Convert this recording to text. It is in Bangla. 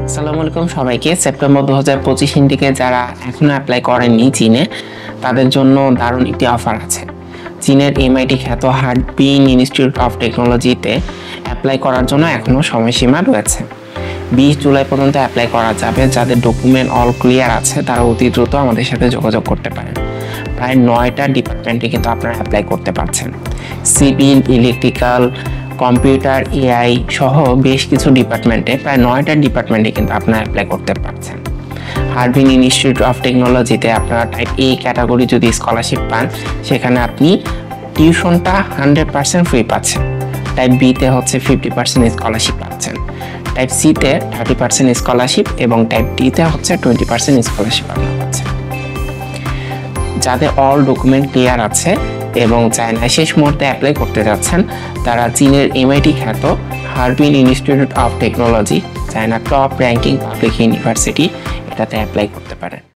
আসসালামু আলাইকুম সবাইকে। সেপ্টেম্বর 2025 ইনটেকে যারা এখনো অ্যাপ্লাই করেননি চীনে, তাদের জন্য দারুণ একটি অফার আছে। চীনের এমআইটি খ্যাত হারবিন ইনস্টিটিউট অফ টেকনোলজিতে অ্যাপ্লাই করার জন্য এখনও সময়সীমা রয়েছে। 20 জুলাই পর্যন্ত অ্যাপ্লাই করা যাবে। যাদের ডকুমেন্ট অল ক্লিয়ার আছে তারা অতি দ্রুত আমাদের সাথে যোগাযোগ করতে পারেন। প্রায় 9টা ডিপার্টমেন্টে কিন্তু আপনারা অ্যাপ্লাই করতে পারছেন। সিভিল, ইলেকট্রিক্যাল, কম্পিউটার, এআই সহ বেশ কিছু ডিপার্টমেন্টে, প্রায় 9টা ডিপার্টমেন্টে কিন্তু আপনারা অ্যাপ্লাই করতে পারছেন। হারবিন ইনস্টিটিউট অফ টেকনোলজিতে আপনারা টাইপ এ ক্যাটাগরি যদি স্কলারশিপ পান, সেখানে আপনি টিউশনটা 100% ফ্রি পাচ্ছেন। টাইপ বিতে হচ্ছে 50% স্কলারশিপ পাচ্ছেন। টাইপ সিতে 30% স্কলারশিপ এবং টাইপ ডিতে হচ্ছে 20% স্কলারশিপ আপনারা পাচ্ছেন। যাদের অল ডকুমেন্ট ক্লিয়ার আছে এবং চায়নায় শেষ মুহূর্তে অ্যাপ্লাই করতে যাচ্ছেন, তারা চীনের এমআইটি খ্যাত Harbin institute of technology, China top ranking public university, এটাতে অ্যাপ্লাই করতে পারেন।